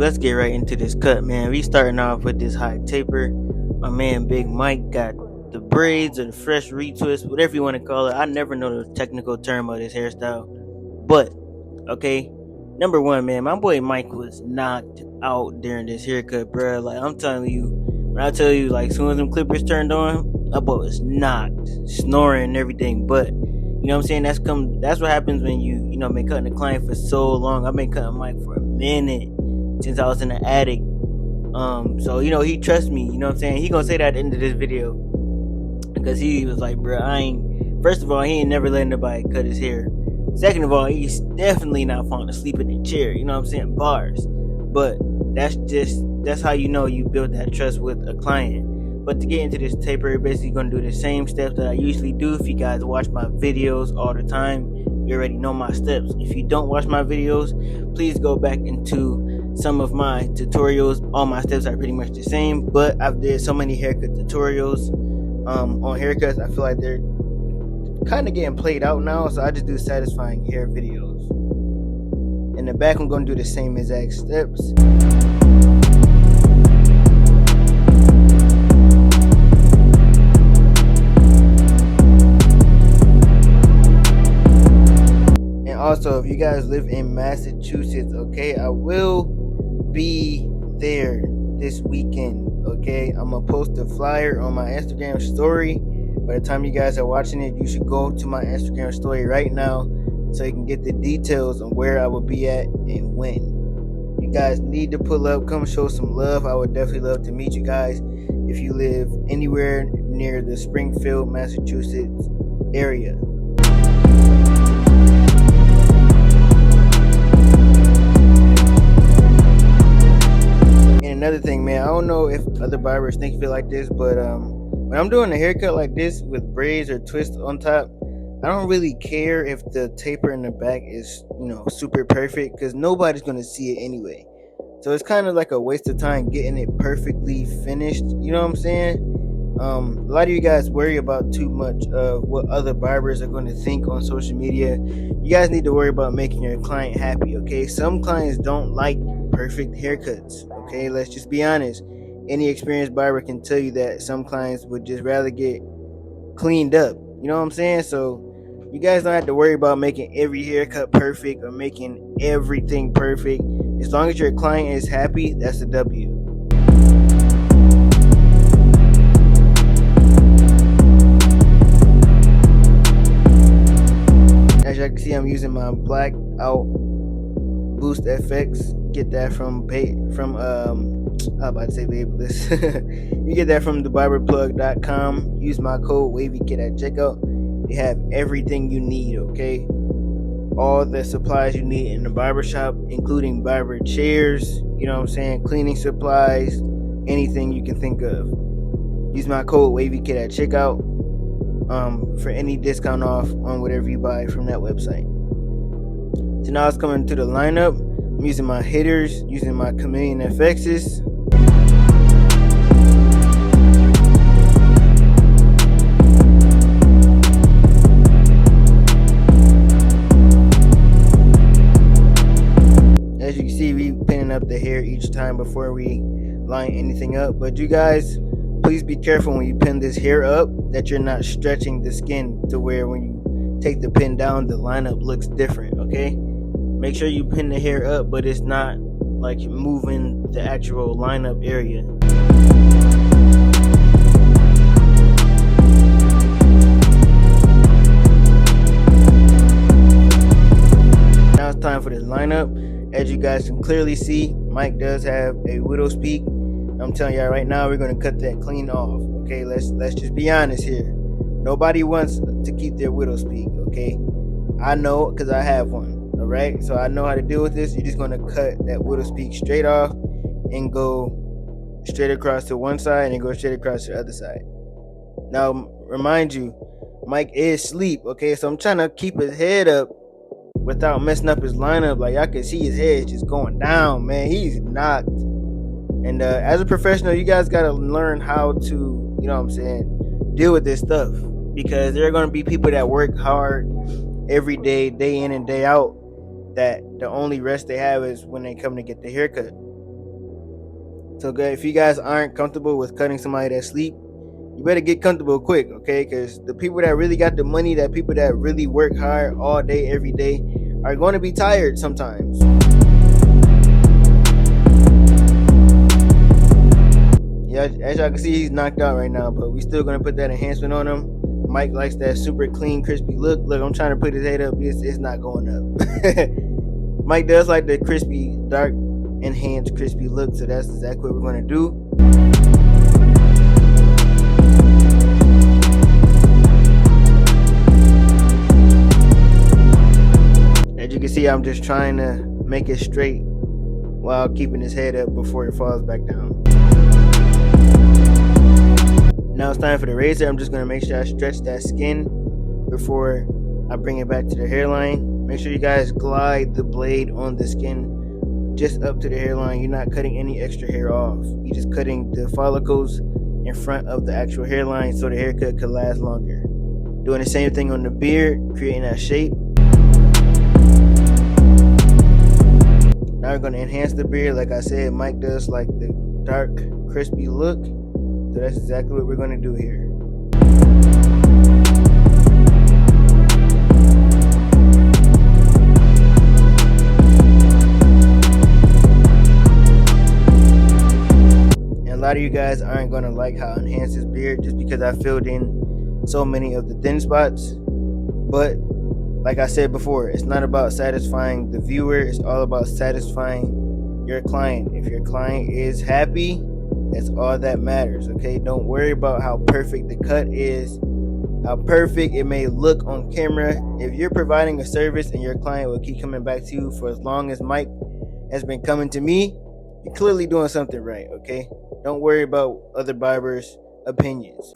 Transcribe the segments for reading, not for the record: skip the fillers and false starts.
let's get right into this cut, man. We starting off with this high taper. My man Big Mike got the braids or the fresh retwist, whatever you want to call it. I never know the technical term of this hairstyle. But okay, number one, man, my boy Mike was knocked out during this haircut, bro. Like I'm telling you, when I tell you, like, as soon as them clippers turned on, my boy was knocked, snoring and everything. But you know what I'm saying? That's what happens when you know, been cutting a client for so long. I've been cutting Mike for a minute since I was in the attic. So you know, he trusts me. You know what I'm saying? He gonna say that at the end of this video because he was like, bro, First of all, he ain't never letting nobody cut his hair. Second of all, he's definitely not falling asleep in the chair. You know what I'm saying? Bars. But that's how you know you build that trust with a client. But to get into this taper, you're basically going to do the same steps that I usually do. If you guys watch my videos all the time, you already know my steps. If you don't watch my videos, please go back into some of my tutorials. All my steps are pretty much the same, but I've did so many haircut tutorials on haircuts. I feel like they're kind of getting played out now, so I just do satisfying hair videos. In the back, I'm going to do the same exact steps. Also, if you guys live in Massachusetts, okay, I will be there this weekend, okay? I'm gonna post a flyer on my Instagram story. By the time you guys are watching it, you should go to my Instagram story right now so you can get the details on where I will be at and when. You guys need to pull up, come show some love. I would definitely love to meet you guys if you live anywhere near the Springfield, Massachusetts area. Another thing, man, I don't know if other barbers think of it like this, but when I'm doing a haircut like this with braids or twists on top, I don't really care if the taper in the back is, you know, super perfect, because nobody's going to see it anyway. So it's kind of like a waste of time getting it perfectly finished. You know what I'm saying? A lot of you guys worry about too much of what other barbers are going to think on social media. You guys need to worry about making your client happy, okay? Some clients don't like perfect haircuts, okay? Let's just be honest. Any experienced barber can tell you that some clients would just rather get cleaned up. You know what I'm saying? So you guys don't have to worry about making every haircut perfect or making everything perfect. As long as your client is happy, that's a W. As you can see, I'm using my black out Boost FX. Get that from I'm about to say Babyliss. You get that from thebarberplug.com. Use my code WavyKid at checkout. They have everything you need, okay? All the supplies you need in the barbershop, including barber chairs, you know what I'm saying, cleaning supplies, anything you can think of. Use my code WavyKid at checkout for any discount off on whatever you buy from that website. So now it's coming to the lineup. I'm using my hitters, using my Chameleon FXs. As you can see, we pinning up the hair each time before we line anything up. But you guys, please be careful when you pin this hair up that you're not stretching the skin to where when you take the pin down, the lineup looks different, okay? Make sure you pin the hair up, but it's not like moving the actual lineup area. Now it's time for the lineup. As you guys can clearly see, Mike does have a widow's peak. I'm telling y'all right now, we're gonna cut that clean off. Okay, let's just be honest here. Nobody wants to keep their widow's peak. Okay, I know because I have one. All right, so I know how to deal with this. You're just gonna cut that widow's peak straight off and go straight across to one side and go straight across to the other side. Now, remind you, Mike is asleep. Okay, so I'm trying to keep his head up without messing up his lineup. Like, y'all can see his head just going down, man. He's knocked. And as a professional, you guys got to learn how to, you know what I'm saying, deal with this stuff. Because there are going to be people that work hard every day in and day out, that the only rest they have is when they come to get the haircut. So if you guys aren't comfortable with cutting somebody that's asleep, you better get comfortable quick, okay? Because the people that really got the money, that people that really work hard all day, every day, are going to be tired sometimes. Yeah, as y'all can see, he's knocked out right now, but we still going to put that enhancement on him. Mike likes that super clean, crispy look. Look, I'm trying to put his head up. It's not going up. Mike does like the crispy, dark, enhanced, crispy look, so that's exactly what we're going to do. As you can see, I'm just trying to make it straight while keeping his head up before it falls back down. Now it's time for the razor. I'm just going to make sure I stretch that skin before I bring it back to the hairline. Make sure you guys glide the blade on the skin just up to the hairline. You're not cutting any extra hair off. You're just cutting the follicles in front of the actual hairline so the haircut could last longer. Doing the same thing on the beard, creating that shape. Now we're going to enhance the beard. Like I said, Mike does like the dark, crispy look. So that's exactly what we're going to do here. And a lot of you guys aren't going to like how I enhance this beard just because I filled in so many of the thin spots. But like I said before, it's not about satisfying the viewer. It's all about satisfying your client. If your client is happy, that's all that matters, okay? Don't worry about how perfect the cut is, how perfect it may look on camera. If you're providing a service and your client will keep coming back to you for as long as Mike has been coming to me, you're clearly doing something right, okay? Don't worry about other barbers' opinions.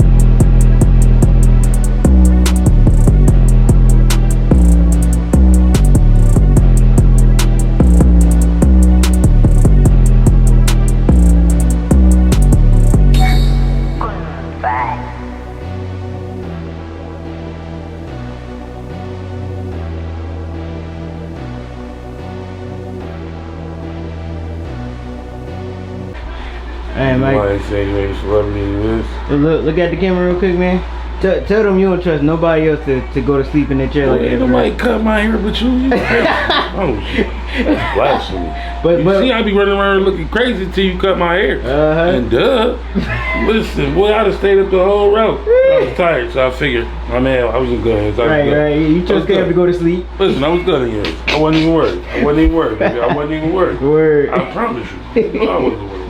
Hey, Mike. Why say you ain't celebrity in this? Look at the camera real quick, man. Tell them you don't trust nobody else to go to sleep in their chair like that. Ain't nobody cut my hair but you. Oh shit. That's blasphemy. But see, I be running around looking crazy till you cut my hair. And listen, boy, I'd have stayed up the whole route. I was tired, so I figured, my man, I was in good hands. Right. You just scared to go to sleep. Listen, I was good in yours. I wasn't even worried. Baby. I wasn't even worried. Word. I promise you. I wasn't worried.